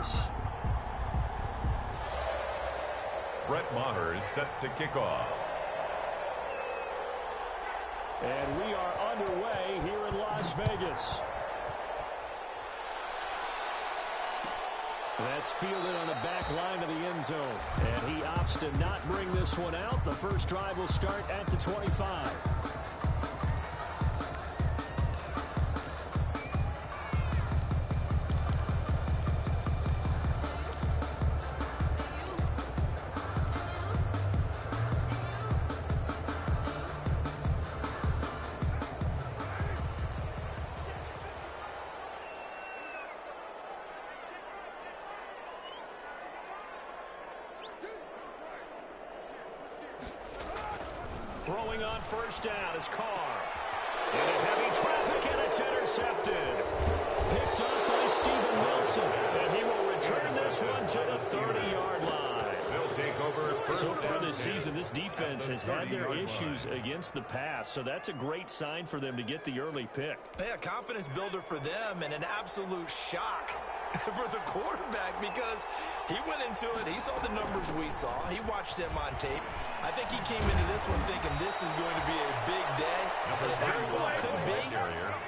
Raiders. Brett Maher is set to kick off. And we are underway here in Las Vegas. That's fielded on the back line of the end zone. And he opts to not bring this one out. The first drive will start at the 25. Throwing on first down is Carr. Into heavy traffic, and it's intercepted. Picked up by Steven Wilson. And he will return this one to the 30-yard line. They'll take over. So far this season, this defense has had their issues against the pass. So that's a great sign for them to get the early pick. Yeah, confidence builder for them and an absolute shock for the quarterback because he went into it. He saw the numbers we saw. He watched them on tape. I think he came into this one thinking this is going to be a big day, and it very well could be.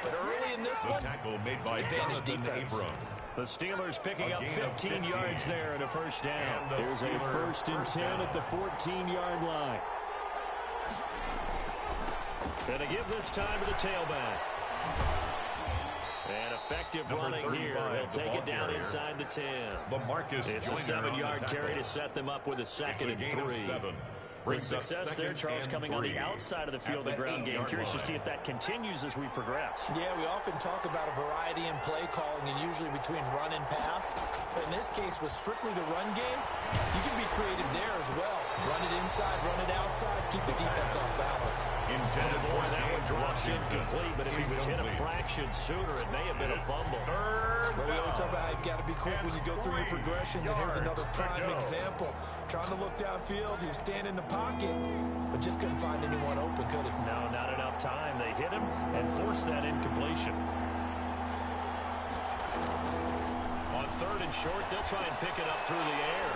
But early in this one, advantage defense. The Steelers picking up 15 yards there at a first down. Here's a 1st and 10 at the 14-yard line. And a give this time to the tailback. And effective running here. They'll take it down inside the 10. It's a 7-yard carry to set them up with a 2nd and 3. With success there, Charles, coming on the outside of the field, the ground game. Curious to see if that continues as we progress. Yeah, we often talk about a variety in play calling and usually between run and pass. But in this case, with strictly the run game, you can be creative there as well. Run it inside, run it outside, keep the defense off balance. Boy, that one drops incomplete, but if he was hit a fraction sooner, it may have been a fumble. But we always talk about how you've got to be quick when you go through your progressions, and here's another prime example. Trying to look downfield, he was standing in the pocket, but just couldn't find anyone open, could he? No, not enough time. They hit him and forced that incompletion. On 3rd and short, they'll try and pick it up through the air.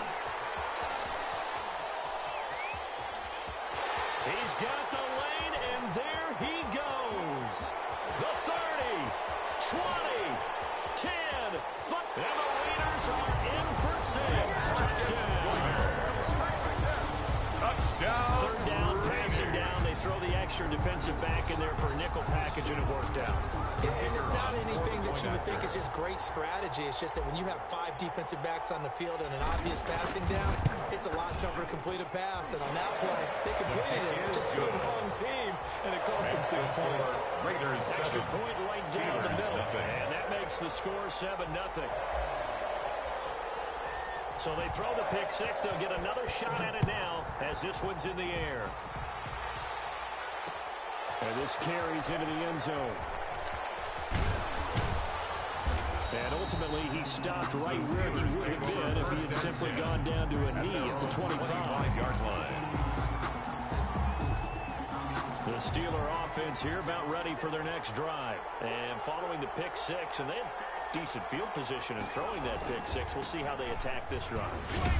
He's got the lane, and there he goes. The 30, 20, 10, 5. And the Raiders are in for 6. Touchdown. Touchdown. 3rd down, passing down. They throw the extra defensive back in there for a nickel package, and it worked out. And it's not anything that you would think is just great strategy. It's just that when you have 5 defensive backs on the field and an obvious passing down, it's a lot tougher to complete a pass. And on that play, they completed it just to the wrong team, and it cost them 6 points. Extra point right down the middle. And that makes the score 7-0. So they throw the pick 6. They'll get another shot at it now as this one's in the air. And this carries into the end zone. And ultimately, he stopped right where he would have been if he had simply gone down to a knee at the 25-yard line. The Steeler offense here about ready for their next drive. And following the pick 6, and they had decent field position in throwing that pick 6. We'll see how they attack this drive.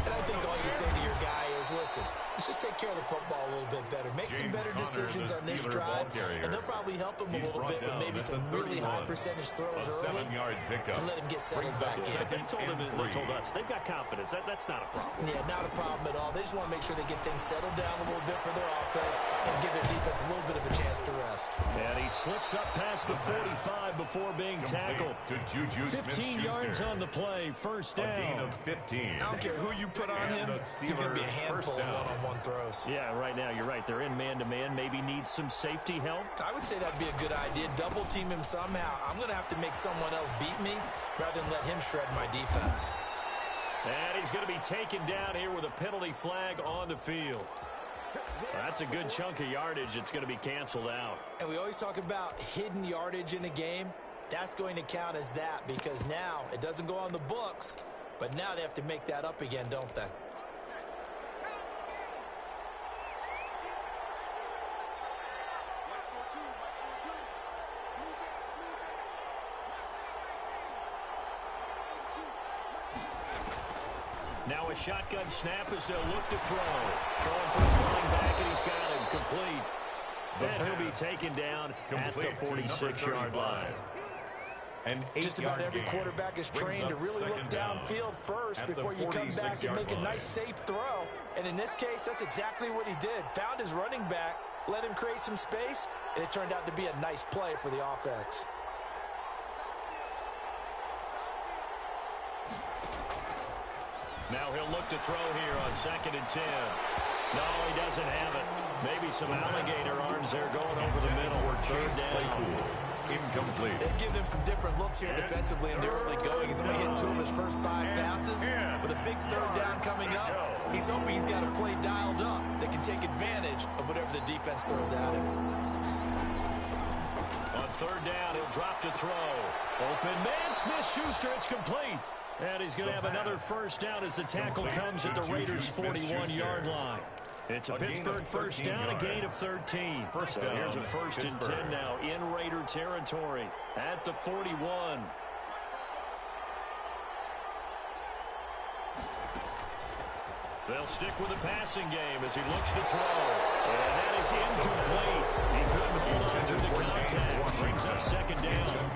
And I think all you say to your guy is, listen, let's just take care of the football a little bit better. Make some better decisions on this drive, and they'll probably help him a little bit with maybe some really high percentage throws early to let him get settled back in. They told him and they told us they've got confidence. That's not a problem. Yeah, not a problem at all. They just want to make sure they get things settled down a little bit for their offense and give their defense a little bit of a chance to rest. And he slips up past the 45 before being tackled. 15 yards on the play, first down. I don't care who you put on him, he's going to be a handful of one-on-one throws. Yeah, right now you're right. They're in man-to-man. Maybe needs some safety help. I would say that'd be a good idea. Double team him somehow. I'm going to have to make someone else beat me rather than let him shred my defense. And he's going to be taken down here with a penalty flag on the field. That's a good chunk of yardage. It's going to be canceled out. And we always talk about hidden yardage in a game. That's going to count as that because now it doesn't go on the books, but now they have to make that up again, don't they? Now a shotgun snap as they'll look to throw. Throwing for his running back, and he's got him complete. And he'll be taken down at the 46-yard line. Just about every quarterback is trained to really look downfield first before you come back and make a nice, safe throw. And in this case, that's exactly what he did. Found his running back, let him create some space, and it turned out to be a nice play for the offense. Now he'll look to throw here on 2nd and 10. No, he doesn't have it. Maybe some alligator arms there going over the middle. 3rd down. Incomplete. They've given him some different looks here defensively in the early going. He's only hit 2 of his first 5 passes. With a big 3rd down coming up, he's hoping he's got a play dialed up that can take advantage of whatever the defense throws at him. On 3rd down, he'll drop to throw. Open man, Smith-Schuster, it's complete. And he's going to have another 1st down as the tackle comes at the Raiders' 41-yard line. It's a Pittsburgh 1st down, a gain of 13. So here's a 1st and 10 now in Raider territory at the 41. They'll stick with the passing game as he looks to throw. And that is incomplete. He couldn't hold on to the contact. Brings up 2nd down.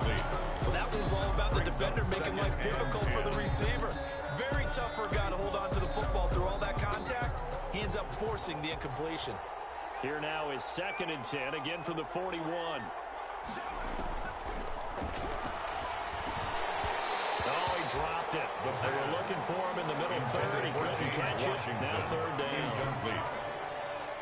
Well, that was all about the defender making life difficult for the receiver. Very tough for a guy to hold on to the football through all that contact. He ends up forcing the incompletion. Here now is 2nd and 10, again from the 41. Oh, he dropped it. They were looking for him in the middle 3rd. He couldn't catch it. Now 3rd down.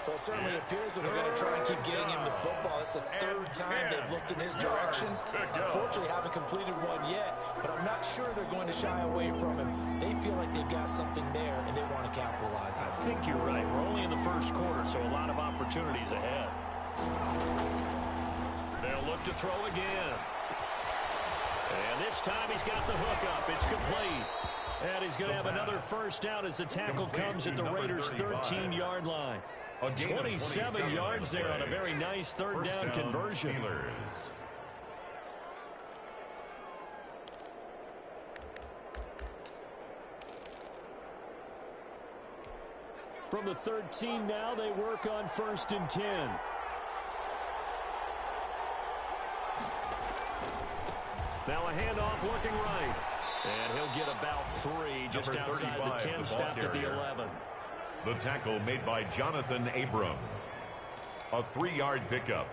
Well, it certainly appears that they're going to try and keep getting him the football. It's the 3rd time they've looked in his direction. Unfortunately, haven't completed one yet, but I'm not sure they're going to shy away from him. They feel like they've got something there, and they want to capitalize on it. I think you're right. We're only in the 1st quarter, so a lot of opportunities ahead. They'll look to throw again. And this time he's got the hook up. It's complete. And he's going to have another 1st down as the tackle comes at the Raiders' 13-yard line. 27 yards there on a very nice 3rd down conversion. From the 13 now, they work on 1st and 10. Now a handoff looking right. And he'll get about 3 just outside the 10, stopped at the 11. The tackle made by Jonathan Abram. A 3-yard pickup.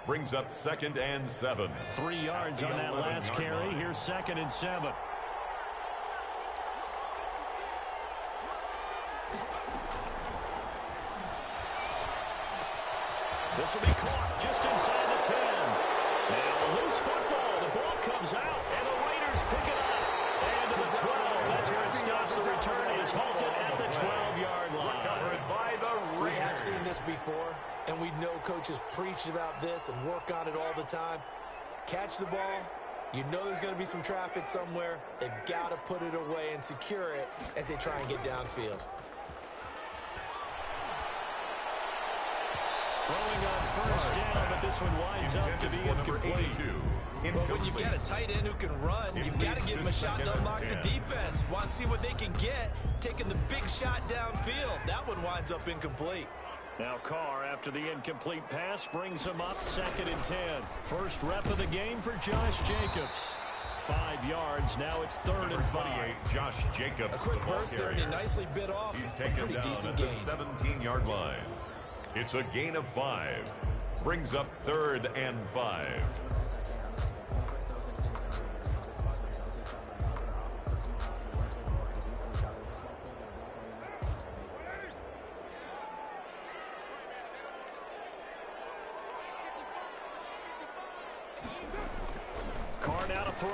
Brings up 2nd and 7. 3 yards on that last carry. Here's 2nd and 7. This will be caught just inside the 10. Now loose football. The ball comes out, and the Raiders pick it up. And to the 12. That's where it stops. The return is halted at the 12-yard line. We have seen this before, and we know coaches preach about this and work on it all the time. Catch the ball. You know there's going to be some traffic somewhere. They've got to put it away and secure it as they try and get downfield. Throwing on 1st down, but this one winds up to be incomplete. Well, when you've got a tight end who can run, you've got to give him a shot to unlock the defense. Want to see what they can get, taking the big shot downfield. That one winds up incomplete. Now Carr, after the incomplete pass, brings him up 2nd and 10. First rep of the game for Josh Jacobs. 5 yards. Now it's 3rd and 5. Josh Jacobs. A quick burst there, and he nicely bit off. He's taken Pretty down decent at gain. the 17-yard line. It's a gain of 5. Brings up 3rd and 5. Carr now to throw.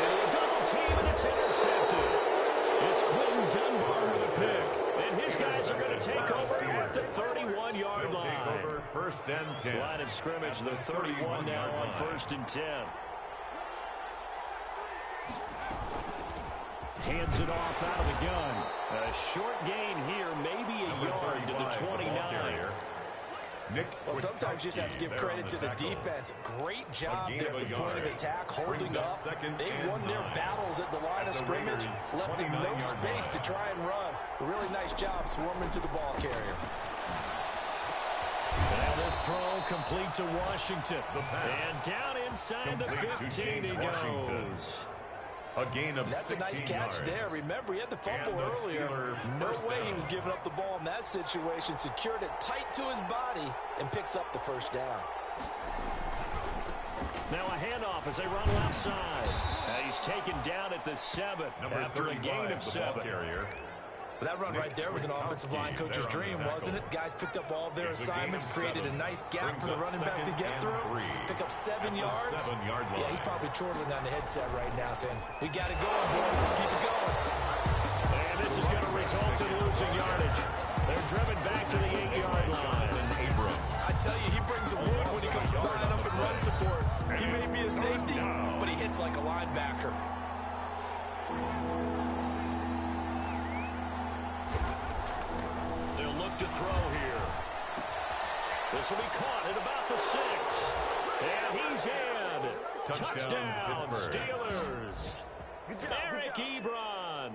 Into a double team, and it's intercepted. It's Quentin Dunbar with a pick. And his guys are going to take over at the 31-yard line. 1st and 10. Line of scrimmage, the 31 now on 1st and 10. Hands it off out of the gun. A short gain here, maybe a yard to the 29. Well, sometimes you just have to give credit to the defense. Great job there at the point of attack, holding up. They won their battles at the line of scrimmage, left him no space to try and run. A really nice job swarming to the ball carrier. And this throw complete to Washington. And down inside the 15 he goes. A gain of That's a nice catch yards. there. Remember, he had the fumble earlier. No way he was giving up the ball in that situation. Secured it tight to his body and picks up the first down. Now a handoff as they run left side. He's taken down at the 7 after a gain of 7. That run right there was an offensive line coach's dream, wasn't it? Guys picked up all their assignments, created a nice gap for the running back to get through. Pick up 7 yards. Yeah, he's probably chortling on the headset right now saying, we got it going, boys. Let's keep it going. And this is going to result in losing yardage. They're driven back to the 8-yard line. I tell you, he brings the wood when he comes flying up in run support. He may be a safety, but he hits like a linebacker. They'll look to throw here. This will be caught at about the 6. And he's in. Touchdown Steelers. Eric Ebron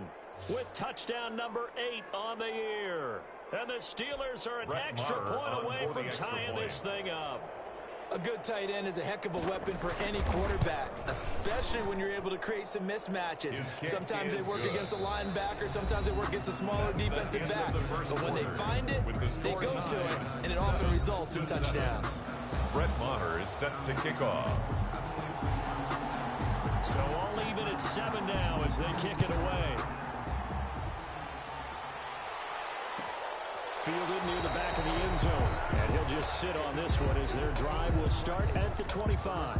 with touchdown number 8 on the year. And the Steelers are an extra point away from tying this thing up. A good tight end is a heck of a weapon for any quarterback, especially when you're able to create some mismatches. Sometimes they work against a linebacker, sometimes they work against a smaller defensive back. But when they find it, they go to it, and it often results in touchdowns. Brett Maher is set to kick off. So all even at 7 now as they kick it away. Fielded near the back of the end zone. And he'll just sit on this one as their drive will start at the 25.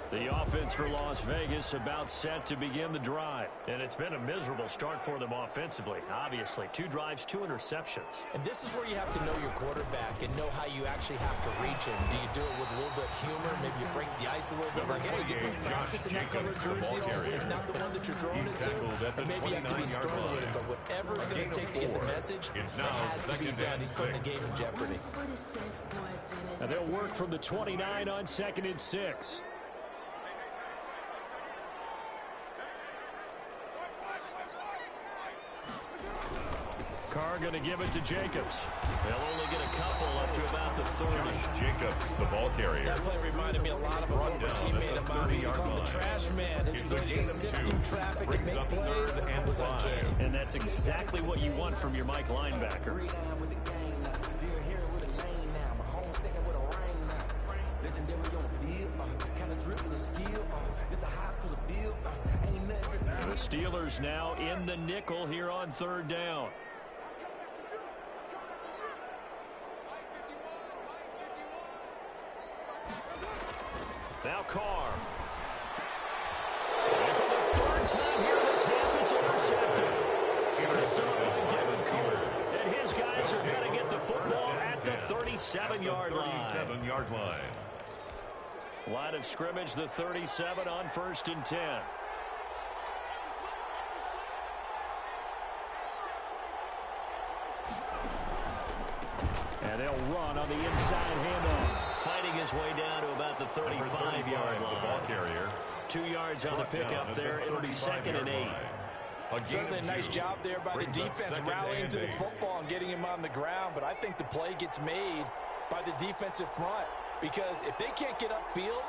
The offense for Las Vegas about set to begin the drive. And it's been a miserable start for them offensively. Obviously, 2 drives, 2 interceptions. And this is where you have to know your quarterback and know how you actually have to reach him. Do you do it with a little bit of humor? Maybe you break the ice a little bit. Like, hey, did we practice in that color jersey all week? Not the one that you're throwing it to? And maybe you have to be stern with it. But whatever it's going to take to get the message, it has to be done. He's putting the game in jeopardy. And they'll work from the 29 on 2nd and 6. Carr going to give it to Jacobs. They'll only get a couple up to about the 30. Josh Jacobs, the ball carrier. That play reminded me a lot of a former teammate of mine. He's called the trash man. His ability to sift through traffic and make plays was uncanny. And that's exactly what you want from your Mike linebacker. The Steelers now in the nickel here on 3rd down. Now Carr. And for the 3rd time here this half, it's intercepted. Picked up by Devin Carter. And his guys are going to get the football at the 37-yard line. 37-yard line. Line of scrimmage, the 37 on 1st and 10. And they'll run on the inside handoff. Fighting his way down to about the 35-yard line. The ball carrier. 2 yards on the pickup there. It'll be 2nd and 8. Certainly a nice job there by the defense rallying to the football and getting him on the ground. But I think the play gets made by the defensive front. Because if they can't get upfield,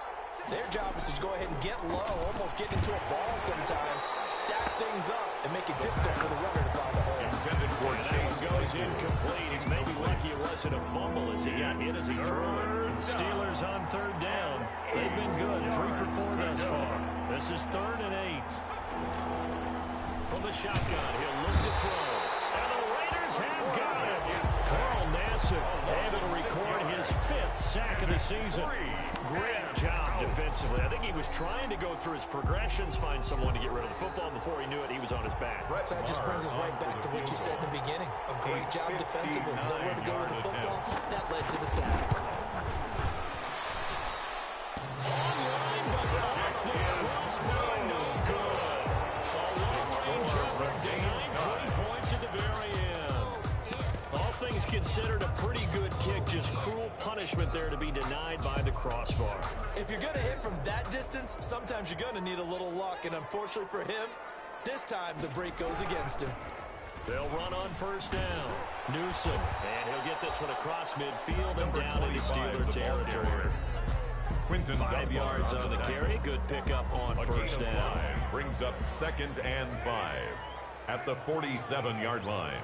their job is to go ahead and get low, almost get into a ball sometimes, stack things up, and make it difficult for the runner to find a hole. Intended for Chase goes incomplete. He's maybe lucky it wasn't a fumble as he got hit as he threw it. The Steelers on 3rd down. They've been good, 3 for 4 thus far. This is 3rd and 8. From the shotgun, he'll look to throw. And the Raiders have got it. Carl Nassib able to record his 5th sack of the season. Great job defensively. I think he was trying to go through his progressions, find someone to get rid of the football. Before he knew it, he was on his back. So that just brings us right back to what you said in the beginning. A great job defensively. Nowhere to go with the football. That led to the sack. Online, but off the crossbar, no good. A long range effort denied 3 points at the very considered a pretty good kick. Just cruel punishment there to be denied by the crossbar. If you're going to hit from that distance, sometimes you're going to need a little luck. And unfortunately for him, this time the break goes against him. They'll run on first down. Newsom. And he'll get this one across midfield and down into Steeler territory. 5 yards on the carry. Good pickup on first down. Brings up 2nd and 5 at the 47-yard line.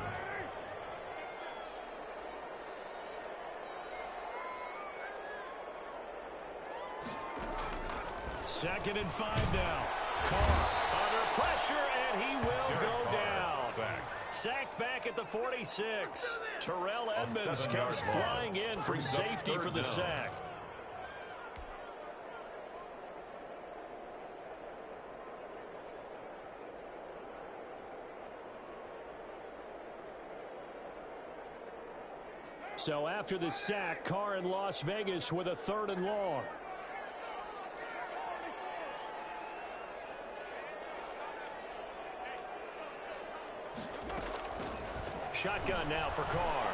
Second and 5 now. Carr under pressure, and he will go down. Sacked back at the 46. Terrell Edmonds comes flying in from safety for the sack. So after the sack, Carr in Las Vegas with a 3rd and long. Shotgun now for Carr.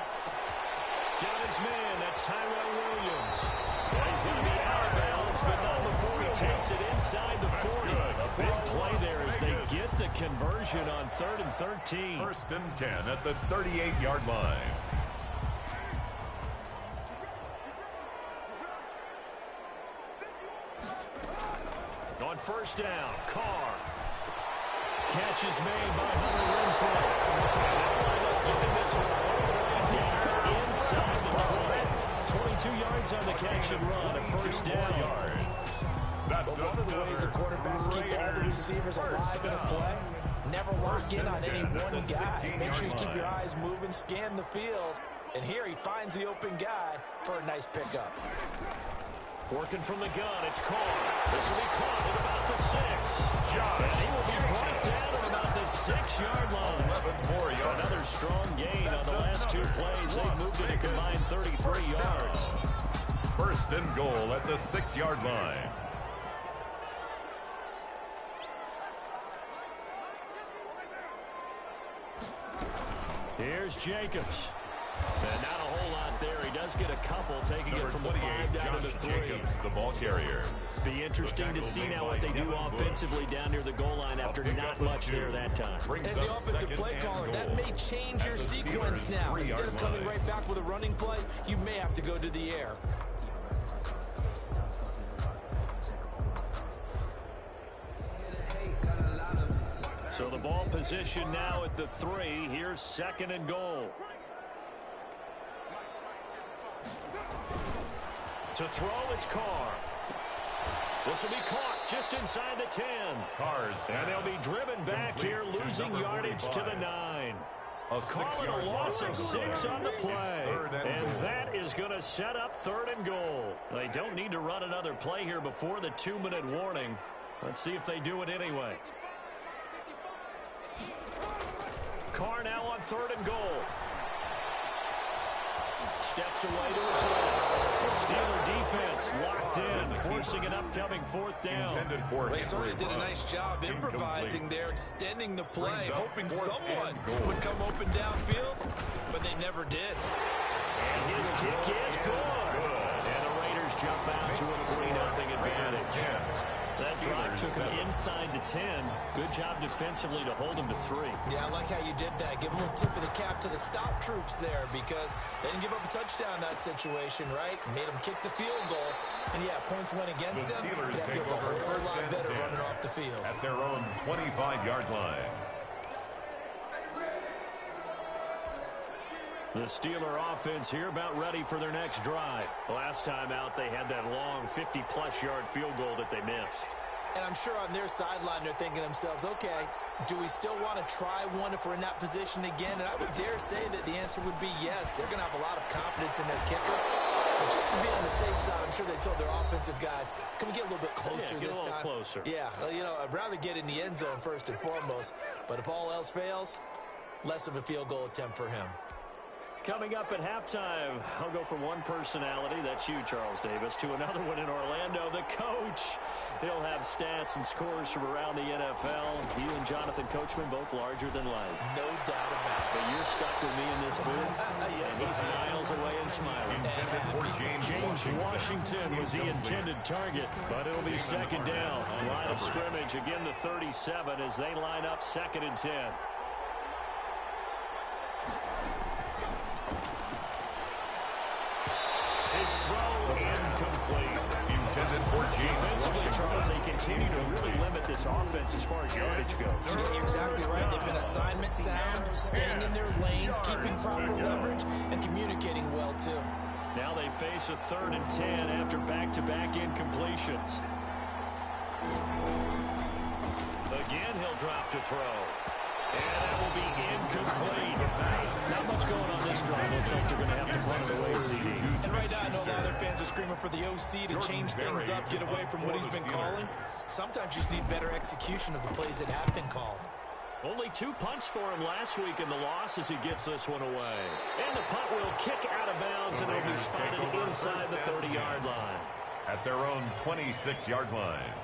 Got his man. That's Tyrell Williams. Well, he's going to be out of bounds, but not before he takes it inside the 40. A big play there as they get the conversion on 3rd and 13. 1st and 10 at the 38-yard line. On first down, Carr. Catch is made by Hunter Renfrow. This one all the way down inside the 20. 22 yards on the catch and run, a first down. But one of the ways the quarterbacks keep all the receivers alive in a play, never lock in on any one guy. Make sure you keep your eyes moving, scan the field. And here he finds the open guy for a nice pickup. Working from the gun, it's Carr. This will be caught at about the 6. And he will be brought down at about the 6-yard line. Another strong gain on the last 2 plays. They've moved it a combined 33 yards. 1st and goal at the 6-yard line. Here's Jacobs. And not a whole lot there. He does get a couple, taking it from the 5 down to the 3. Jacobs, the ball carrier. Be interesting to see now what they do offensively down near the goal line after not much there that time. As the offensive play caller, that may change your sequence now. Instead of coming right back with a running play, you may have to go to the air. So the ball position now at the 3. Here's 2nd and goal. To throw, it's Carr. This will be caught just inside the 10. And they'll be driven back here, losing yardage to the 9. Call it a loss of 6 on the play. And that is going to set up 3rd and goal. They don't need to run another play here before the 2-minute warning. Let's see if they do it anyway. Carr now on 3rd and goal. Steps away to his left. Steeler defense locked in, forcing an upcoming 4th down. They certainly did a nice job improvising there, extending the play, hoping someone would come open downfield, but they never did. And his kick is good. And the Raiders jump out to a 3-0 advantage. That drive took him inside the 10. Good job defensively to hold him to 3. Yeah, I like how you did that. Give a little tip of the cap to the stop troops there because they didn't give up a touchdown in that situation, right? Made them kick the field goal. And, yeah, points went against them. That feels a whole lot better running off the field. At their own 25-yard line. The Steeler offense here about ready for their next drive. Last time out, they had that long 50-plus yard field goal that they missed. And I'm sure on their sideline, they're thinking to themselves, okay, do we still want to try one if we're in that position again? And I would dare say that the answer would be yes. They're going to have a lot of confidence in their kicker. But just to be on the safe side, I'm sure they told their offensive guys, can we get a little bit closer this time? Get a little closer. Yeah, well, you know, I'd rather get in the end zone first and foremost. But if all else fails, less of a field goal attempt for him. Coming up at halftime, I'll go from one personality, that's you, Charles Davis, to another one in Orlando, the coach. He'll have stats and scores from around the NFL. He and Jonathan Coachman both larger than life. No doubt about it. But you're stuck with me in this booth, and he's miles away and smiling. James Washington was the intended target, but it'll be second down. Line of scrimmage, again the 37 as they line up 2nd and 10. His throw incomplete. Intended for James Defensively, Washington. Charles, they continue to really limit this offense as far as yardage goes. Yeah, you're exactly right. They've been assignment sound, staying in their lanes, keeping proper leverage, and communicating well, too. Now they face a 3rd and 10 after back-to-back incompletions. Again, he'll drop to throw. And that will be incomplete. Not much going on this drive. Looks like they're going to have to punt it away, CD. And right now, I know a lot of their fans are screaming for the OC to change things up, get away from what he's been calling. Sometimes you just need better execution of the plays that have been called. Only 2 punts for him last week in the loss as he gets this one away. And the punt will kick out of bounds, and it'll be spotted inside the 30-yard line. At their own 26-yard line.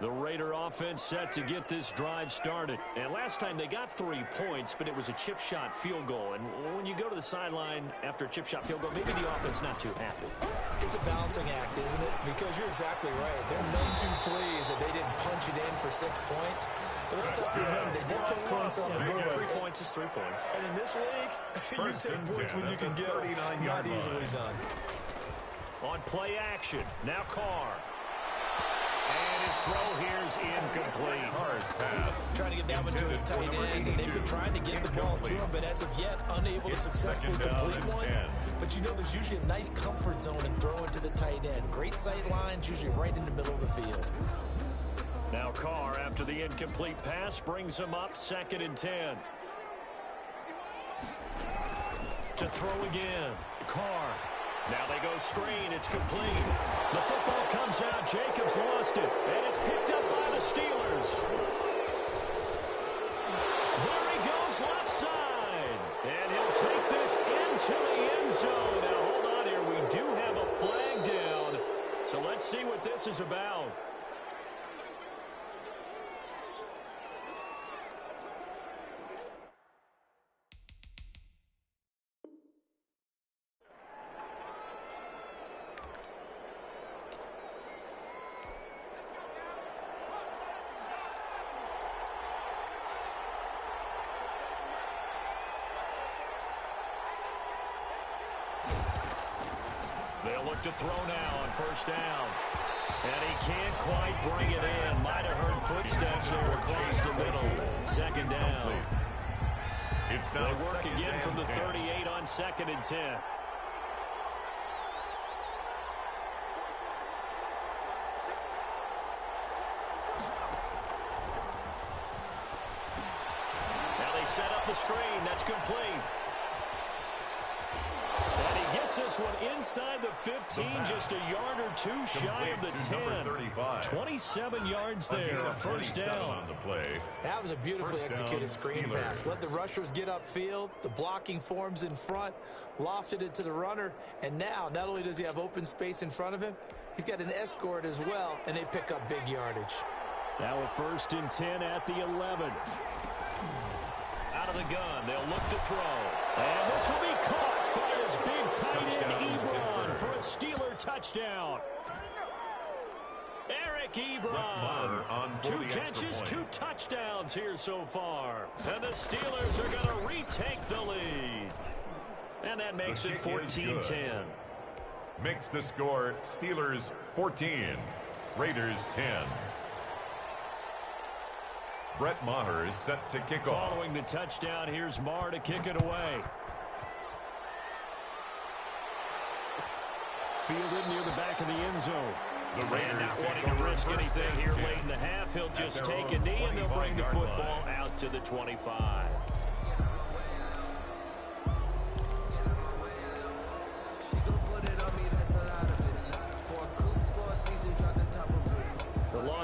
The Raider offense set to get this drive started. And last time they got 3 points, but it was a chip shot field goal. And when you go to the sideline after a chip shot field goal, maybe the offense not too happy. It's a balancing act, isn't it? Because you're exactly right. They're known to please that they didn't punch it in for 6 points. But they also have to remember they did put points on the board. 3 points is 3 points. And in this league, you take points when you can get them. Not easily done. On play action, now Carr. And his throw here's incomplete. Carr's pass. Trying to get that one to his tight end, and they've been trying to get the ball to him, but as of yet, unable to successfully complete one. But you know, there's usually a nice comfort zone in throwing to the tight end. Great sight lines, usually right in the middle of the field. Now Carr, after the incomplete pass, brings him up 2nd and 10. To throw again. Carr. Now they go screen. It's complete. The football comes out. Jacobs lost it. And it's picked up by the Steelers. There he goes left side. And he'll take this into the end zone. Now hold on here. We do have a flag down. So let's see what this is about. They'll look to throw now on 1st down. And he can't quite bring it in. Might have heard footsteps there across the middle. 2nd down. It's now they work again from the 38 on 2nd and 10. Now they set up the screen. That's complete. And he gets this one inside the 15, just a yard or 2 shy of the 10. 27 yards there, a 1st down. On the play. That was a beautifully executed screen pass. Let the rushers get upfield. The blocking forms in front. Lofted it to the runner. And now, not only does he have open space in front of him, he's got an escort as well, and they pick up big yardage. Now a 1st and 10 at the 11. Out of the gun, they'll look to throw. And this will be caught by his big tight end, Ebron, for a Steeler touchdown. Eric Ebron, 2 catches, 2 touchdowns here so far. And the Steelers are going to retake the lead. And that makes it 14-10. Makes the score Steelers 14, Raiders 10. Brett Maher is set to kick off. Following the touchdown, here's Maher to kick it away. Fielded near the back of the end zone. The Raiders not wanting to risk anything here late in the half. He'll just take a knee and they'll bring the football out to the 25.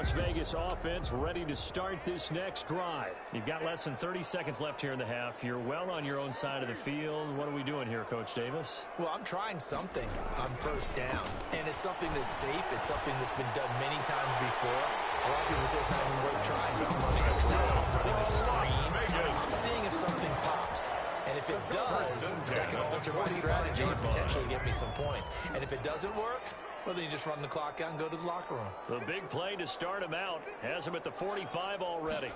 Las Vegas offense ready to start this next drive. You've got less than 30 seconds left here in the half. You're well on your own side of the field. What are we doing here, Coach Davis? Well, I'm trying something on first down, and it's something that's safe. It's something that's been done many times before. A lot of people say it's not even worth trying, but I'm running a drill, I'm running a screen. I'm seeing if something pops. And if it does, that can alter my strategy and potentially get me some points. And if it doesn't work, well, then you just run the clock out and go to the locker room. The big play to start him out. Has him at the 45 already.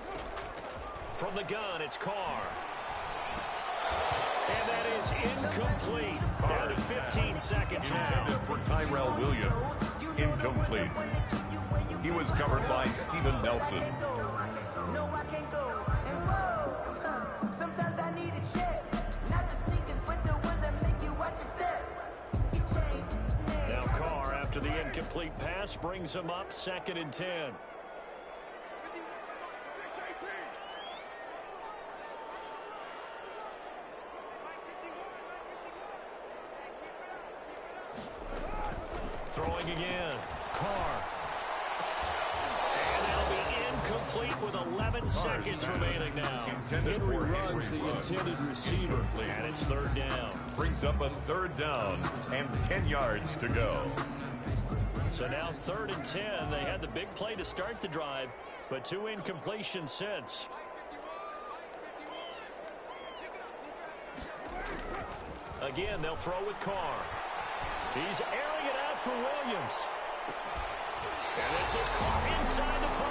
From the gun, it's Carr. And that is incomplete. Down to 15 seconds now. For Tyrell Williams. Incomplete. He was covered by Steven Nelson. No, I can't go. And whoa, sometimes I need a check. Not the sneakers, but the ones that make you watch your step. You change. Now Carr, after the incomplete pass, brings him up 2nd and 10. Throwing again. Carr. And that'll be incomplete with 11 seconds remaining now. Henry runs the intended receiver, and it's 3rd down. Brings up a 3rd down and 10 yards to go. So now 3rd and 10. They had the big play to start the drive, but 2 incompletions since. Again, they'll throw with Carr. He's airing it out for Williams. And this is Carr inside the 5.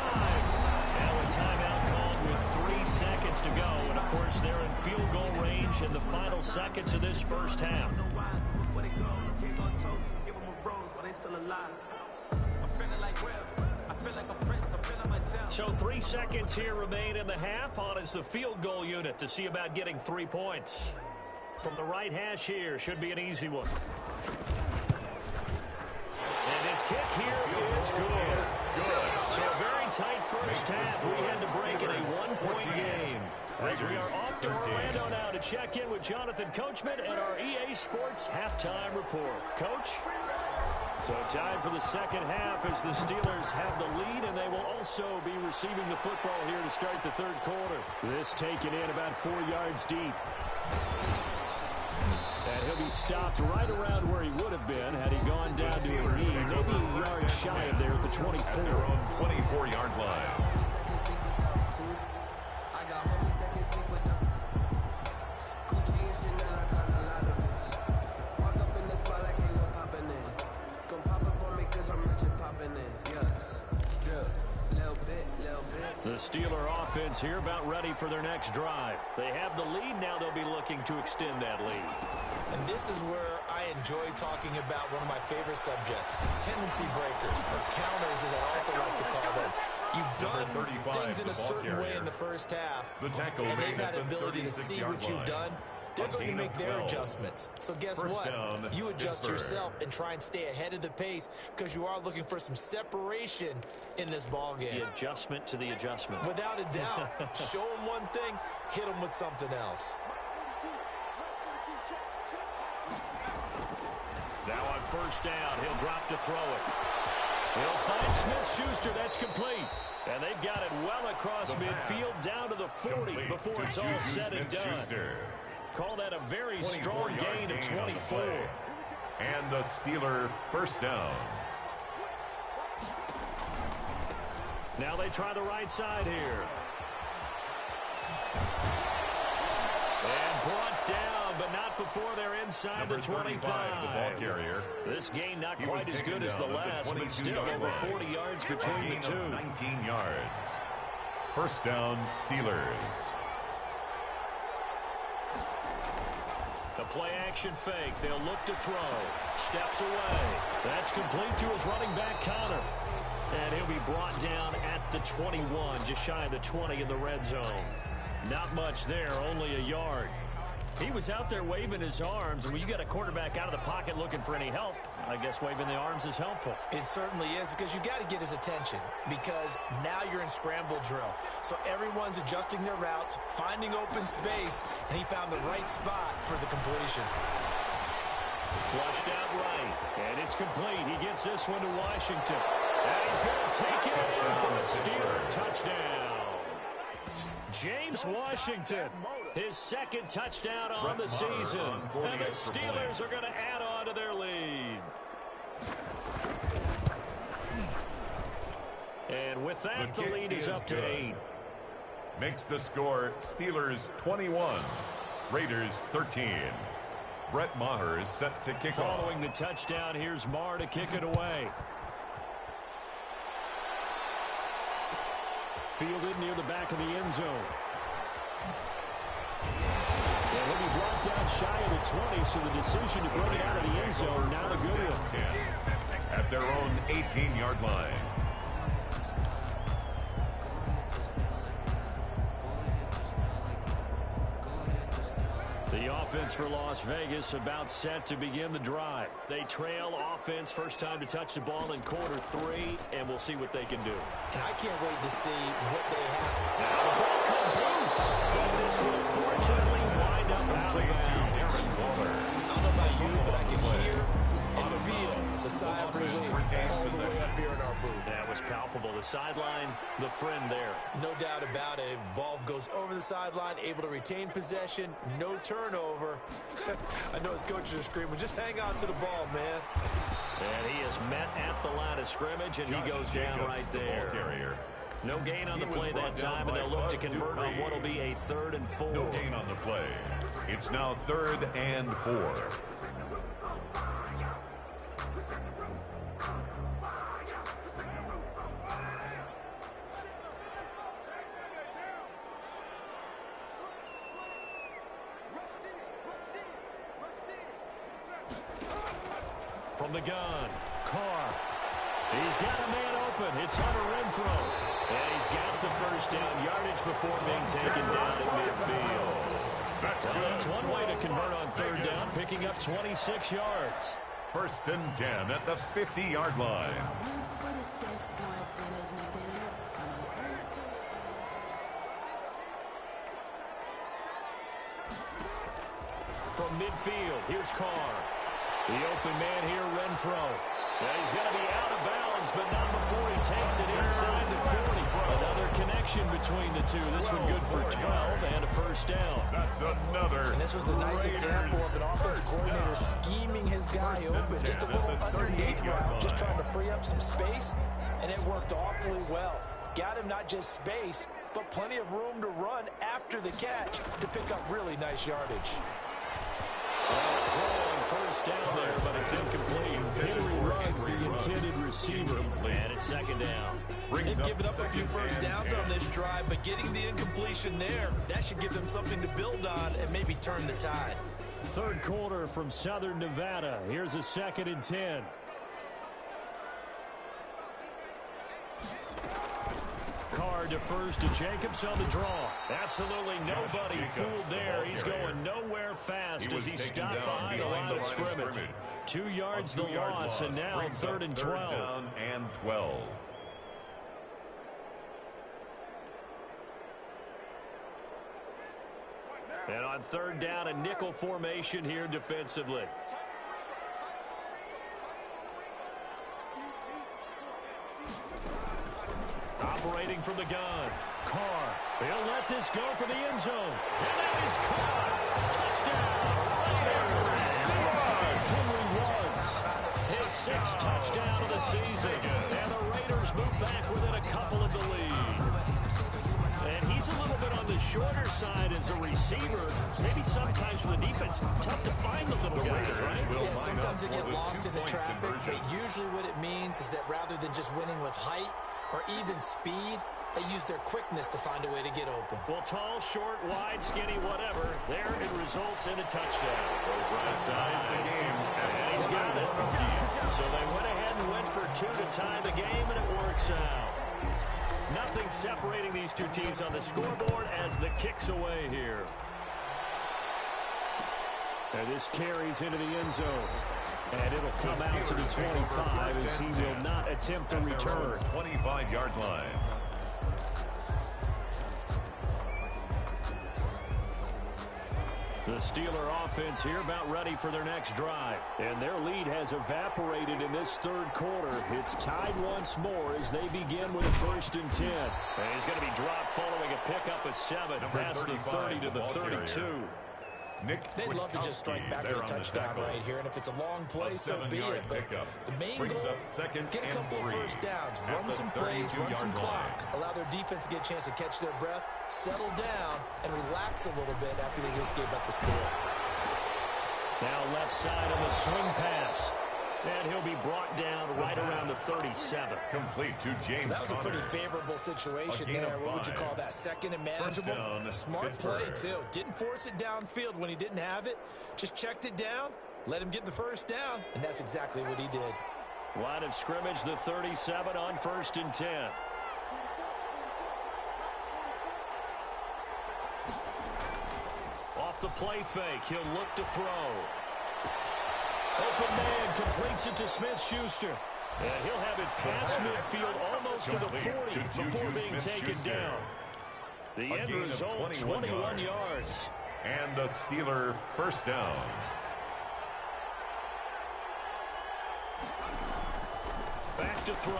Now a timeout called with 3 seconds to go. And, of course, they're in field goal range in the final seconds of this first half. So 3 seconds here remain in the half. On is the field goal unit to see about getting 3 points. From the right hash here, should be an easy one. And his kick here is good. So a very tight first half. We had to break in a 1-point game. As we are off to Orlando now to check in with Jonathan Coachman and our EA Sports halftime report. Coach? So time for the second half as the Steelers have the lead, and they will also be receiving the football here to start the 3rd quarter. This taken in about 4 yards deep. And he'll be stopped right around where he would have been had he gone down to a knee, maybe a yard shy of there at the 24. Their own 24-yard line. The Steeler offense here about ready for their next drive. They have the lead. Now they'll be looking to extend that lead. And this is where I enjoy talking about one of my favorite subjects, tendency breakers, or counters as I also like to call them. You've done things in a certain way in the first half, and they've had an ability to see what you've done. They're going to make their adjustments. So guess what? You adjust yourself and try and stay ahead of the pace because you are looking for some separation in this ball game. The adjustment to the adjustment. Without a doubt. Show them one thing, hit them with something else. Now on first down, he'll drop to throw it. He'll find Smith-Schuster. That's complete. And they've got it well across midfield down to the 40 before it's all said and done. Call that a very strong gain of 24. And the Steeler first down. Now they try the right side here. And brought down, but not before they're inside the 25. The ball carrier. This game not quite as good as the last, but still over 40 yards between the two. 19 yards. First down, Steelers. The play-action fake. They'll look to throw. Steps away. That's complete to his running back, Connor. And he'll be brought down at the 21, just shy of the 20 in the red zone. Not much there, only a yard. He was out there waving his arms, and when you got a quarterback out of the pocket looking for any help, I guess waving the arms is helpful. It certainly is, because you got to get his attention, because now you're in scramble drill. So everyone's adjusting their routes, finding open space, and he found the right spot for the completion. Flushed out right, and it's complete. He gets this one to Washington. And he's going to take it in for a Steeler touchdown. James Washington, his second touchdown on the season. And the Steelers are going to add on to their lead. And with that, the lead is up to 8. Makes the score Steelers 21, Raiders 13. Brett Maher is set to kick off. Following the touchdown, here's Maher to kick it away. Fielded near the back of the end zone. And he'll be brought down shy of the 20, so the decision to bring it out of the end zone, now a good one. At their own 18-yard line. The offense for Las Vegas about set to begin the drive. They trail offense, first time to touch the ball in quarter 3, and we'll see what they can do. And I can't wait to see what they have. Now the ball comes loose, but this will fortunately wind up out of bounds. I don't know about you, but I can hear and feel the sigh of relief all the way up here in our booth. That was palpable. The sideline, the friend there. No doubt about it. If ball goes over the sideline, able to retain possession, no turnover. I know his coaches are screaming, just hang on to the ball, man. And he is met at the line of scrimmage, and he goes down right there. No gain on the play that time, and they'll look to convert on what will be a 3rd and 4. No gain on the play. It's now 3rd and 4. From the gun, Carr. He's got a man open. It's Hunter Renfrow. And he's got the first down yardage before being taken down at midfield. That's one way to convert on 3rd down, picking up 26 yards. 1st and 10 at the 50-yard line. From midfield, here's Carr. The open man here, Renfrow. Well, he's going to be out of bounds, but not before he takes it inside the 40. Another connection between the two. This one good for 12 and a first down. That's another. And this was a nice example of an offense coordinator scheming his guy open. Just a little underneath route, just trying to free up some space, and it worked awfully well. Got him not just space, but plenty of room to run after the catch to pick up really nice yardage. Throw on first down there, but it's incomplete. Henry Ruggs, the intended receiver, and it's 2nd down. They've given up a few first downs on this drive, but getting the incompletion there, that should give them something to build on and maybe turn the tide. 3rd quarter from Southern Nevada. Here's a 2nd and 10. Carr defers to Jacobs on the draw. Absolutely nobody fooled there. He's going nowhere fast as he stopped behind the line of scrimmage. 2 yards the loss, and now 3rd and 12. Down and 12. And on 3rd down, a nickel formation here defensively. Operating from the gun. Carr. He'll let this go for the end zone. And that is caught. Touchdown. Henry Ruggs. His 6th touchdown of the season. And the Raiders move back within a couple of the lead. And he's a little bit on the shorter side as a receiver. Maybe sometimes for the defense, tough to find the little guys, right? Yeah, sometimes they get lost in the traffic, but usually what it means is that rather than just winning with height or even speed, they use their quickness to find a way to get open. Well, tall, short, wide, skinny, whatever, there it results in a touchdown. Goes right side of the game, and he's got it. So they went ahead and went for 2 to tie the game, and it works out. Nothing separating these two teams on the scoreboard as the kick's away here. And this carries into the end zone. And it'll come out to the 25 as he will not attempt to return. 25-yard line. The Steeler offense here about ready for their next drive. And their lead has evaporated in this third quarter. It's tied once more as they begin with a 1st and 10. And he's going to be dropped following a pickup of 7 past the 30 to the 32. They'd love to just strike back with a touchdown right here, and if it's a long play, so be it. But the main goal, get a couple of first downs, run some plays, run some clock, allow their defense to get a chance to catch their breath, settle down, and relax a little bit after they just gave up the score. Now left side on the swing pass. And he'll be brought down right around the 37. Complete to James That was a pretty Conner. favorable situation there. What would you call that? Second and manageable? Smart play, too. Didn't force it downfield when he didn't have it. Just checked it down, let him get the first down, and that's exactly what he did. Line of scrimmage, the 37 on 1st and 10. Off the play fake, he'll look to throw. Open man completes it to Smith-Schuster. And he'll have it past midfield almost to the 40 before being taken down. The end result, 21 yards. And a Steeler first down. Back to throw.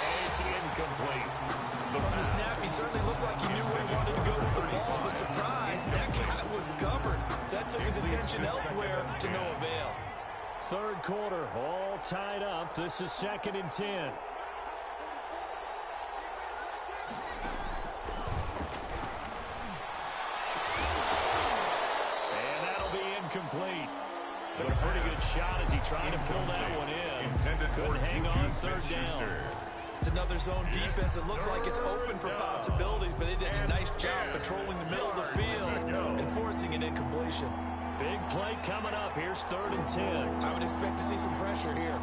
And it's incomplete. From the snap, he certainly looked like he knew where he wanted to go with the ball, but surprise, that guy was covered. So that took his attention elsewhere to no avail. Third quarter, all tied up. This is 2nd and 10. And that'll be incomplete. Took a pretty good shot as he tried to pull that one in. Couldn't hang on 3rd down. It's another zone defense. It looks like it's open for possibilities, but they did a nice job controlling the middle of the field and forcing an incompletion. Big play coming up. Here's 3rd and 10. I would expect to see some pressure here.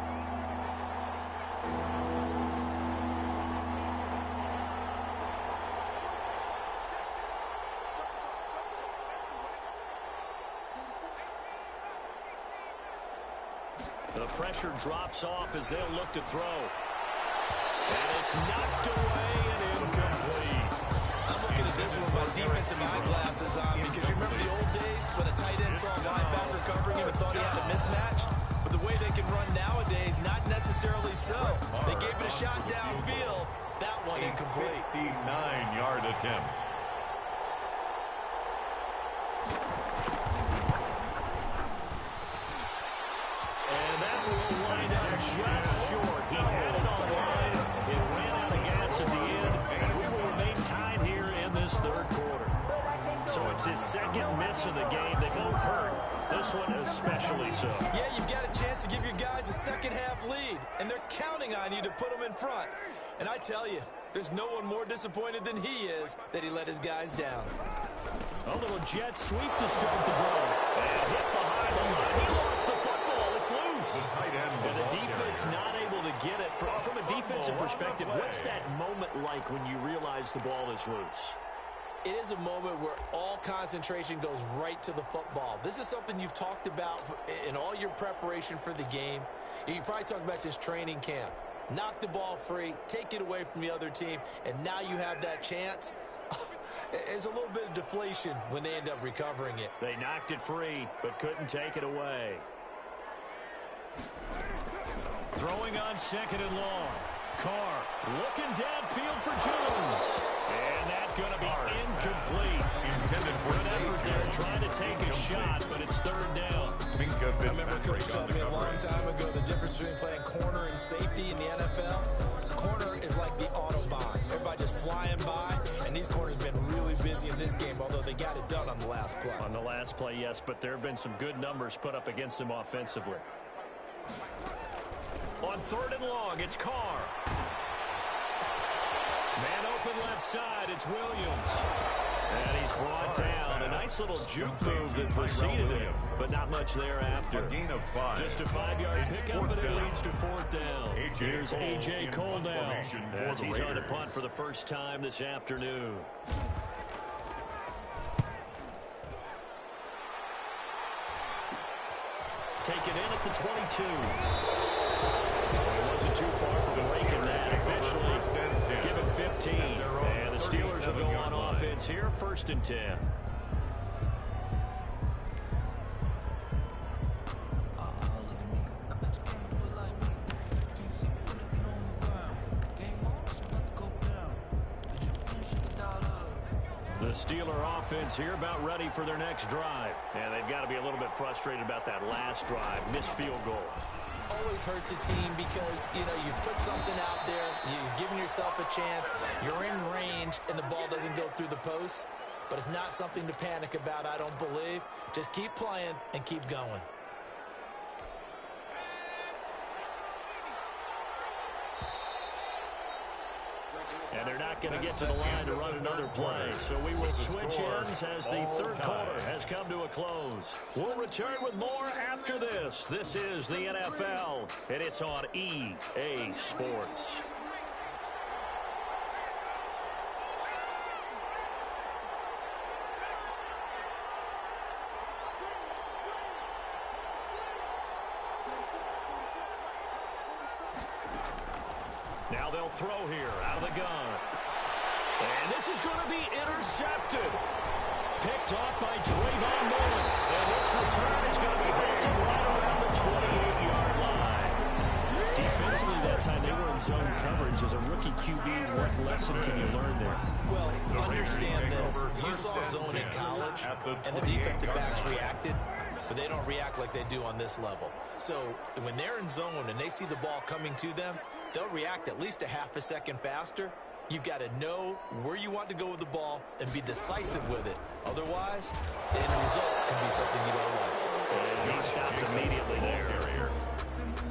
The pressure drops off as they'll look to throw. And it's knocked away and incomplete. I'm looking at this one with my defensive eyeglasses on because you remember the old days when a tight end saw a linebacker covering him and thought he had a mismatch? But the way they can run nowadays, not necessarily so. They gave it a shot downfield. That one incomplete. 59-yard attempt. And that will line up just short. He had it on line. It ran out of gas at the end. And we will remain tied here in this third quarter. So it's his 2nd miss of the game. They both hurt. This one especially so. Yeah, you've got a chance to give your guys a second-half lead, and they're counting on you to put them in front. And I tell you, there's no one more disappointed than he is that he let his guys down. A little jet sweep to start the drive. And hit behind the line. He lost the football. It's loose. And the defense not able to get it. From a defensive perspective, what's that moment like when you realize the ball is loose? It is a moment where all concentration goes right to the football. This is something you've talked about in all your preparation for the game. You probably talked about since training camp. Knock the ball free, take it away from the other team, and now you have that chance. There's a little bit of deflation when they end up recovering it. They knocked it free, but couldn't take it away. Throwing on 2nd and long. Carr looking downfield for Jones. And that's going to be incomplete. Intended for good effort there, trying to take a shot, but it's 3rd down. I remember Coach told me a long time ago the difference between playing corner and safety in the NFL. Corner is like the Autobahn. Everybody just flying by, and these corners have been really busy in this game, although they got it done on the last play. On the last play, yes, but there have been some good numbers put up against them offensively. On 3rd and long, it's Carr. Man open left side, it's Williams. And he's brought down. A nice little juke move that preceded him, but not much thereafter. A gain of 5. Just a 5-yard pickup, and it leads to 4th down. Here's A.J. Cole now, as he's on to punt for the first time this afternoon. Take it in at the 22. It wasn't too far from breaking that. Officially, give it 15. And the Steelers will go on offense here, 1st and 10. The Steeler offense here about ready for their next drive. And they've got to be a little bit frustrated about that last drive, missed field goal. Always hurts a team because, you put something out there, you've given yourself a chance, you're in range, and the ball doesn't go through the posts. But it's not something to panic about, I don't believe. Just keep playing and keep going. And they're not going to get to the line to run another play. So we will switch ends as the third quarter has come to a close. We'll return with more after this. This is the NFL, and it's on EA Sports. Now they'll throw here out of the gun. And this is going to be intercepted. Picked off by Trayvon Mullen. And this return is going to be halted right around the 28-yard line. Defensively that time, they were in zone coverage. As a rookie QB, what lesson can you learn there? Well, understand this. You saw zone in college, and the defensive backs reacted. But they don't react like they do on this level. So when they're in zone and they see the ball coming to them, they'll react at least a half a second faster. You've got to know where you want to go with the ball and be decisive with it. Otherwise, the end result can be something you don't like. And he stopped immediately there.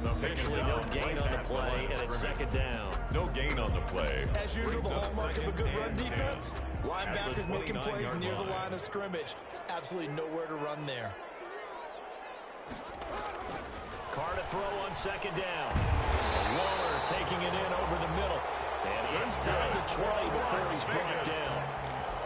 Officially no gain on the play, and it's second down. No gain on the play. As usual, the hallmark of a good run defense, linebackers making plays near the line of scrimmage. Absolutely nowhere to run there. Carr to throw on second down. Waller taking it in over the middle. And inside the 20 before he's brought down.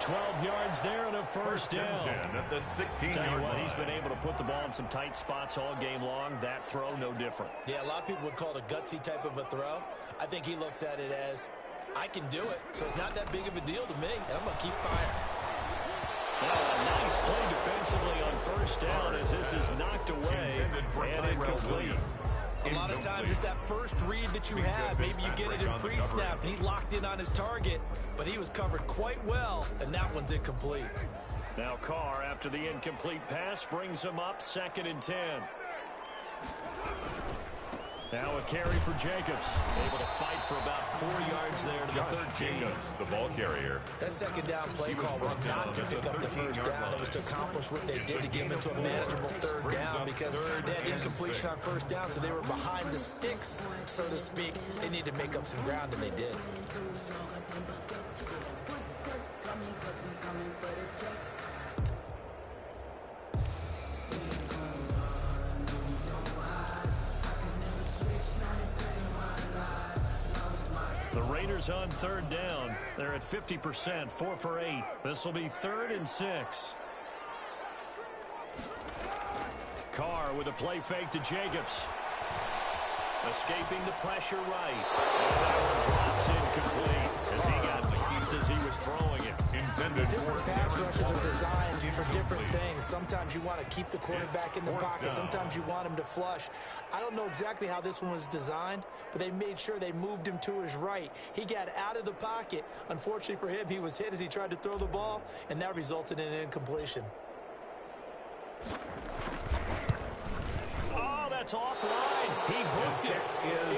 12 yards there and a first down. 10 at the 16-yard line. Tell you what, he's been able to put the ball in some tight spots all game long. That throw, no different. Yeah, a lot of people would call it a gutsy type of a throw. I think he looks at it as, I can do it, so it's not that big of a deal to me, and I'm going to keep firing. Well, a nice play defensively on first down as this is knocked away and incomplete. A lot of times it's that first read that you have. Maybe you get it in pre-snap, and he locked in on his target, but he was covered quite well, and that one's incomplete. Now Carr, after the incomplete pass, brings him up 2nd and 10. Now a carry for Jacobs. Able to fight for about 4 yards there to the 13. Jacobs, the ball carrier. That second down play call was not to pick up the first down. It was to accomplish what they did to give into a manageable third down because they had incompletion on first down, so they were behind the sticks, so to speak. They needed to make up some ground, and they did. The Raiders on third down. They're at 50%, 4 for 8. This will be 3rd and 6. Carr with a play fake to Jacobs. Escaping the pressure right. And that one drops incomplete as he got popped as he was throwing it. Different pass rushes are designed for different things. Sometimes you want to keep the quarterback in the pocket. Sometimes you want him to flush. I don't know exactly how this one was designed, but they made sure they moved him to his right. He got out of the pocket. Unfortunately for him, he was hit as he tried to throw the ball, and that resulted in an incompletion. Oh, that's offline. He hooked it.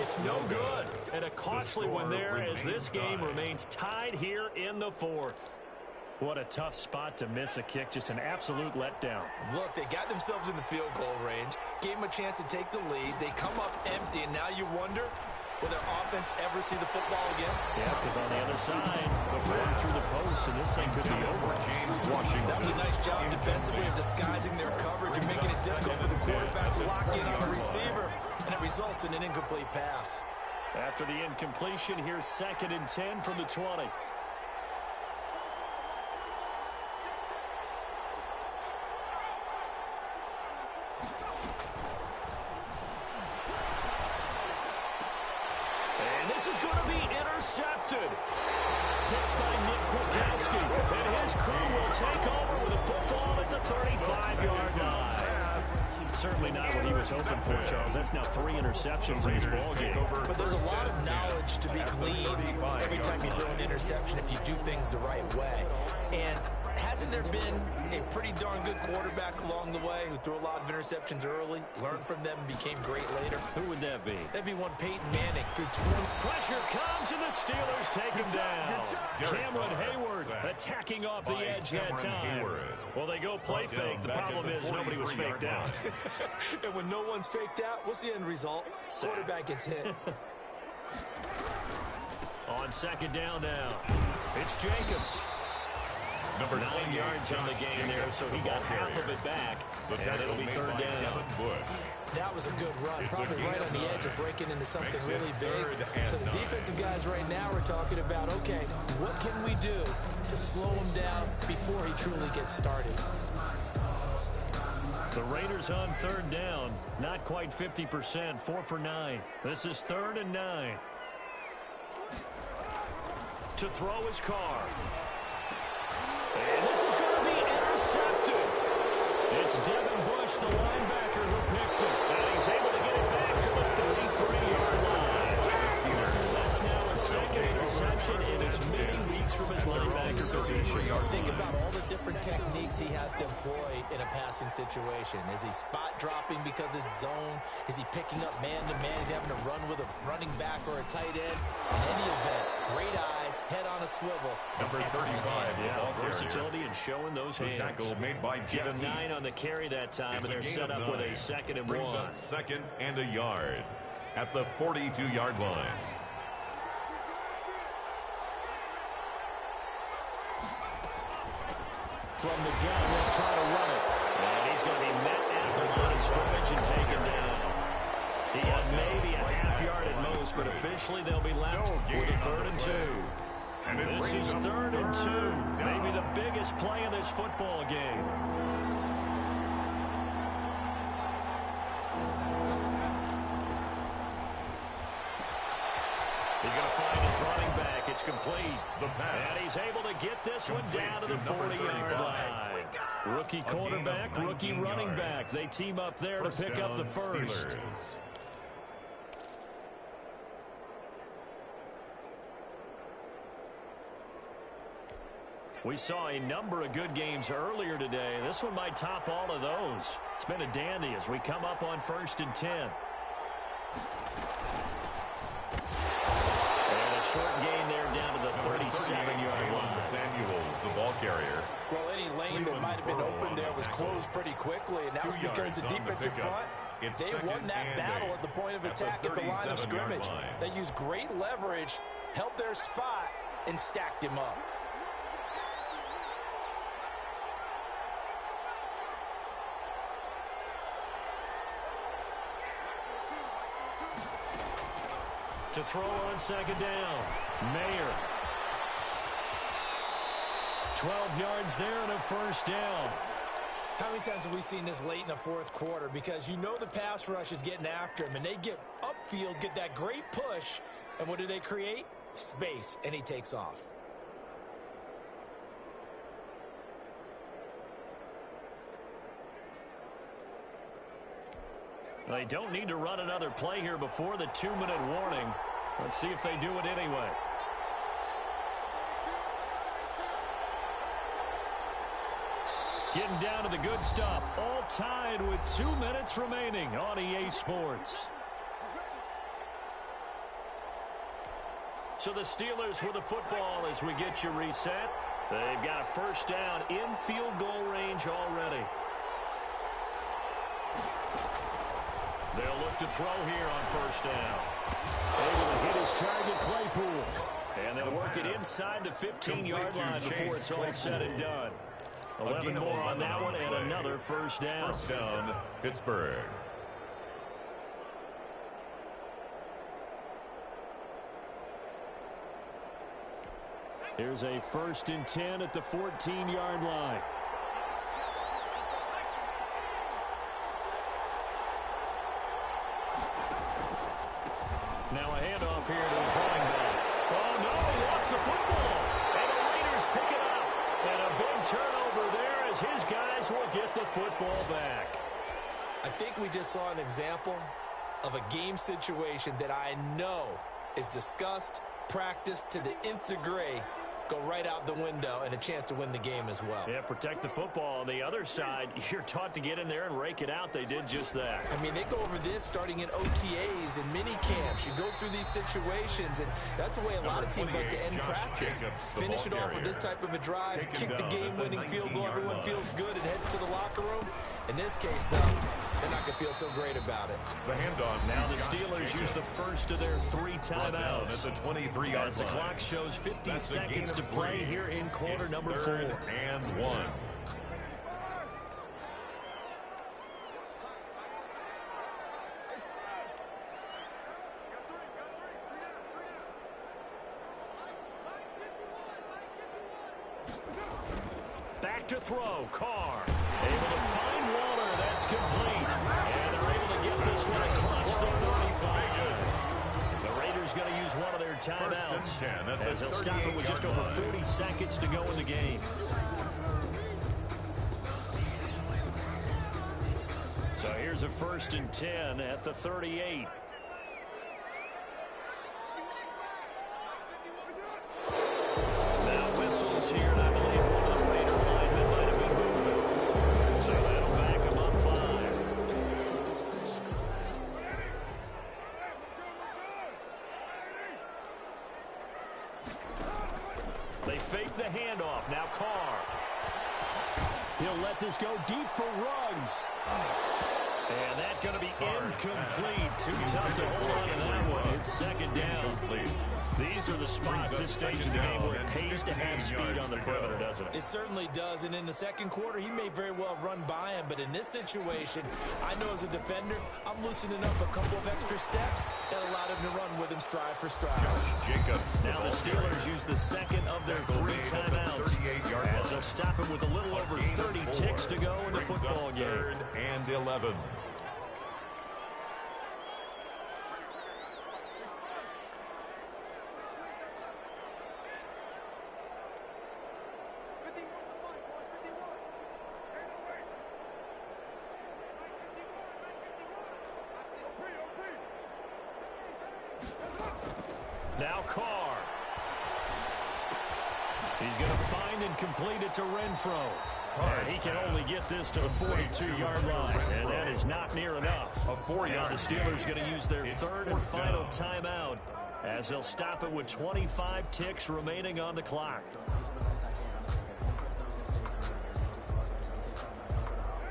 It's no good. And a costly one there as this game remains tied here in the 4th. What a tough spot to miss a kick. Just an absolute letdown. Look, they got themselves in the field goal range, gave them a chance to take the lead. They come up empty, and now you wonder, will their offense ever see the football again? Yeah, because on the other side, the ball through the post, and this thing could be over. That was a nice job defensively of disguising their coverage and making it difficult for the quarterback to lock in on the receiver, and it results in an incomplete pass. After the incompletion, here's 2nd and 10 from the 20. This is going to be intercepted. Picked by Nick Kwiatkowski. And his crew will take over with a football at the 35-yard line. Certainly not what he was hoping for, Charles. That's now 3 interceptions in his ball game. But there's a lot of knowledge to be gleaned every time you throw an interception if you do things the right way. And hasn't there been a pretty darn good quarterback along the way who threw a lot of interceptions early, learned from them, and became great later? Who would that be? That'd be one Peyton Manning. Through 20. Pressure comes, and the Steelers take him down. Cameron Hayward attacking off the edge that time. Well, they go play fake. The problem is nobody was faked out. And when no one's faked out, what's the end result? Quarterback gets hit. On second down now, it's Jacobs. Number 9 yards on the game there, so he got half of it back, and it'll be third down. That was a good run, probably right on the edge of breaking into something really big. So the defensive guys right now are talking about, okay, what can we do to slow him down before he truly gets started? The Raiders on third down, not quite 50%, 4 for 9. This is 3rd and 9. To throw his car. And this is going to be intercepted. It's Devin Bush, the linebacker, who picks it. And he's able to get it back to the 33-yard line. That's now a second interception in as many weeks from his linebacker position. Think about all the different techniques he has to employ in a passing situation. Is he spot dropping because it's zone? Is he picking up man-to-man? Is he having to run with a running back or a tight end? In any event, great eyes, head on a swivel. Number 35, versatility and showing those hands. Tackle made by Give him 9 on the carry that time, and they're set up with a 2nd and 1. Brings up 2nd and a yard at the 42-yard line. From the gun, they'll try to run it. And he's going to be met at the line of scrimmage and taken down. He got maybe a half yard at most, but officially they'll be left with a 3rd and 2. This is 3rd and 2. Maybe the biggest play in this football game. He's going to find his running back. It's complete. And he's able to get this one down to the 40-yard line. Rookie quarterback, rookie running back. They team up there to pick up the first. We saw a number of good games earlier today. This one might top all of those. It's been a dandy as we come up on 1st and 10. And a short gain there down to the 37-yard line. Samuels, the ball carrier. Well, any lane that might have been open there was closed pretty quickly, and that was because the defensive front, they won that battle at the point of attack at the line of scrimmage. They used great leverage, held their spot, and stacked him up. To throw on 2nd down, Mayer. 12 yards there and a 1st down. How many times have we seen this late in the 4th quarter? Because you know the pass rush is getting after him, and they get upfield, get that great push, and what do they create? Space, and he takes off. They don't need to run another play here before the 2-minute warning. Let's see if they do it anyway. Getting down to the good stuff. All tied with 2 minutes remaining on EA Sports. So the Steelers with the football as we get you reset. They've got a 1st down in field goal range already. They'll look to throw here on 1st down. Able to hit his target, Claypool. And they'll work it inside the 15-yard line before it's all said and done. 11 more on that one and another 1st down. 1st down, Pittsburgh. Here's a 1st and 10 at the 14-yard line. Now a handoff here to his running back. Oh, no, he lost the football. And the Raiders pick it up. And a big turnover there as his guys will get the football back. I think we just saw an example of a game situation that I know is discussed, practiced to the nth degree, go right out the window, and a chance to win the game as well. Yeah, protect the football. On the other side, you're taught to get in there and rake it out. They did just that. I mean, they go over this starting in OTAs and mini camps. You go through these situations, and that's the way a lot of teams like to end practice. Finish it off with this type of a drive, kick the game-winning field goal. Everyone feels good and heads to the locker room. In this case, though, they're not going to feel so great about it. The handoff. Now the Steelers use the first of their 3 timeouts. At the 23-yard line. As the clock shows 50 seconds to play here in quarter number 4. 3rd and 1. Back to throw. Carr able to find Waller. That's complete. And they're able to get this one across the 35. The Raiders going to use one of their timeouts as they'll stop it with just over 40 seconds to go in the game. So here's a 1st and 10 at the 38. Now whistles here, and I believe one of the Raider linemen might have been moving. So that'll back him up 5. They fake the handoff. Now Carr. He'll let this go deep for Ruggs. And that's going to be incomplete. Too tough to hold on to that one. It's 2nd down. These are the spots, this stage of the game, where it pays to have speed on the perimeter, doesn't it? It certainly does, and in the second quarter, he may very well have run by him, but in this situation, I know as a defender, I'm loosening up a couple of extra steps that allowed him to run with him stride for stride. Now the Steelers use the 2nd of their 3 timeouts as they'll stop him with a little over 30 ticks to go in the football game. 3rd and 11. Now Carr. He's going to find and complete it to Renfro. And he can only get this to the 42-yard line, and that is not near enough. Now the Steelers going to use their 3rd and final timeout as they'll stop it with 25 ticks remaining on the clock.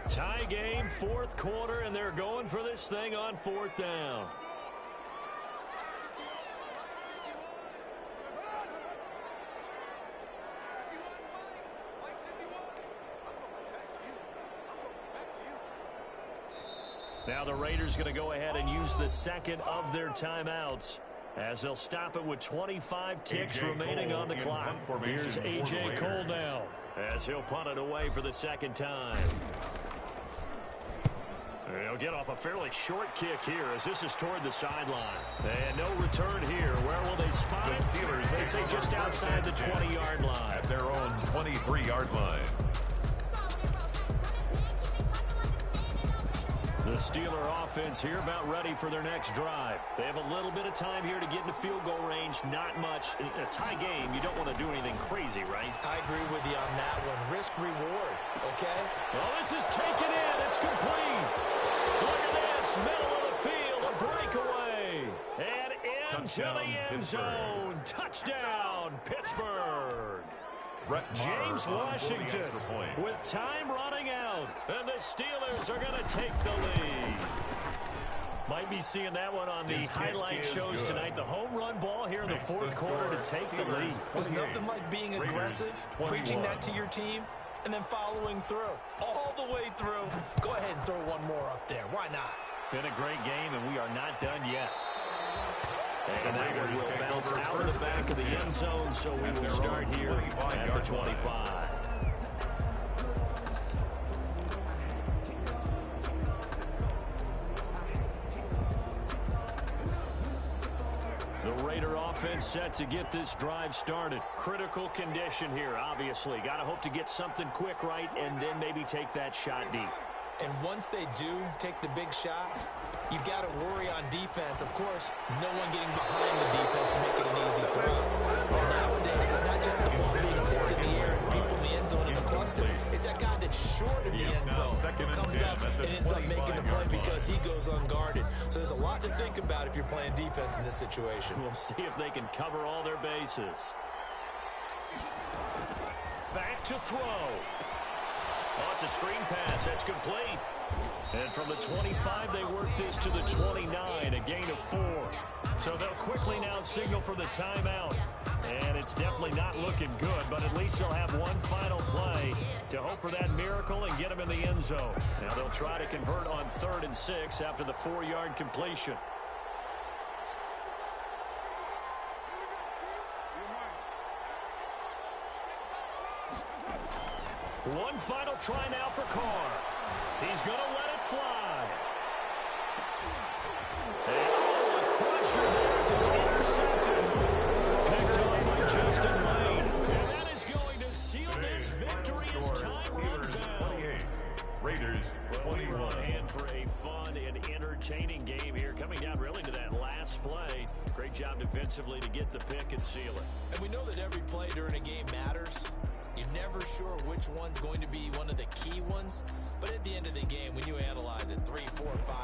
Tie game, 4th quarter, and they're going for this thing on 4th down. Now the Raiders going to go ahead and use the 2nd of their timeouts as they'll stop it with 25 ticks remaining on the clock. Here's A.J. Cole now as he'll punt it away for the 2nd time. They'll get off a fairly short kick here as this is toward the sideline. And no return here. Where will they spot it? They say just outside the 20-yard line. At their own 23-yard line. The Steeler offense here about ready for their next drive. They have a little bit of time here to get into field goal range. Not much. In a tie game, you don't want to do anything crazy, right? I agree with you on that one. Risk reward, okay? Well, this is taken in. It's complete. Look at this. Middle of the field. A breakaway. And into the end zone. Touchdown, Pittsburgh. James Washington with time running out, and the Steelers are going to take the lead. Might be seeing that one on the highlight shows tonight. The home run ball here in the 4th quarter to take the lead. There's nothing like being aggressive, preaching that to your team, and then following through. All the way through. Go ahead and throw one more up there. Why not? Been a great game, and we are not done yet. And that one will bounce out of the back of the end zone, so we will start here at the 25. The Raider offense set to get this drive started. Critical condition here, obviously. Got to hope to get something quick right and then maybe take that shot deep. And once they do take the big shot, you've got to worry on defense. Of course, no one getting behind the defense and making an easy throw. But nowadays, it's not just the ball being tipped in the air and people in the end zone in a cluster. It's that guy that's short of the end zone who comes up and ends up making the play because he goes unguarded. So there's a lot to think about if you're playing defense in this situation. We'll see if they can cover all their bases. Back to throw. Oh, it's a screen pass. That's complete. And from the 25, they work this to the 29, a gain of 4. So they'll quickly now signal for the timeout. And it's definitely not looking good, but at least they'll have one final play to hope for that miracle and get them in the end zone. Now they'll try to convert on 3rd and 6 after the 4-yard completion. One final try now for Carr. He's going to let it fly. And oh, a crusher there as it's intercepted. Picked on by Justin Lane. And that is going to seal this victory as time runs out. Raiders 21. And for a fun and entertaining game here, coming down really to that last play. Great job defensively to get the pick and seal it. And we know that every play during a game matters. You're never sure which one's going to be one of the key ones. But at the end of the game, when you analyze it 3, 4, 5,